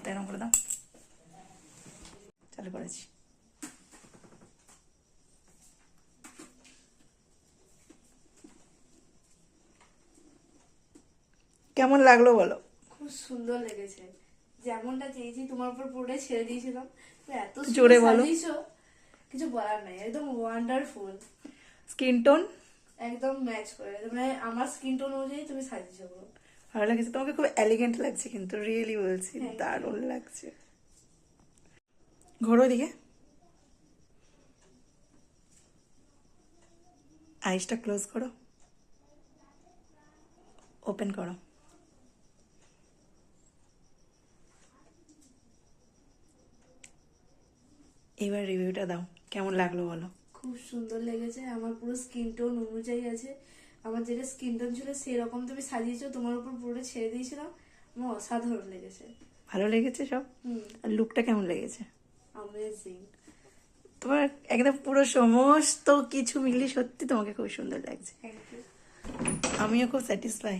হাতটা এরকম করে দাও, চালু করেছি। কেমন লাগলো বলো? খুব সুন্দর লেগেছে, যেমনটা চেয়েছি তোমার উপর পুরোটাই ছেড়ে দিয়েছিলাম। তো এত সুন্দর জোরে বলো। সাজিয়েছো, কিছু বলার নাই, একদম ওয়ান্ডারফুল। স্কিন টোন একদম ম্যাচ করে, মানে আমার স্কিন টোন অনুযায়ী তুমি সাজিয়েছো পুরো। ভালো লাগছে তোমাকে, খুব এলিগেন্ট লাগছে কিন্তু, রিয়েলি বলছি, Thank you. দারুণ লাগছে। ঘোরো দিকে, আইসটা ক্লোজ করো, ওপেন করো। এবার রিভিউটা দাও, কেমন লাগলো বলো? খুব সুন্দর লেগেছে, আমার পুরো স্কিন টোন অনুযায়ী আছে। আমার যেটা স্কিন টোন ছিল সেরকম তুমি সাজিয়েছো, তোমার উপর পুরোটা ছেড়ে দিয়েছিলাম। আমার অসাধারণ লেগেছে। ভালো লেগেছে সব? আর লুকটা কেমন লেগেছে? অ্যামেজিং। তোমার একদম পুরো সমস্ত কিছু মিলিয়ে সত্যি তোমাকে খুব সুন্দর লাগছে। Thank you. আমিও খুব স্যাটিসফাই।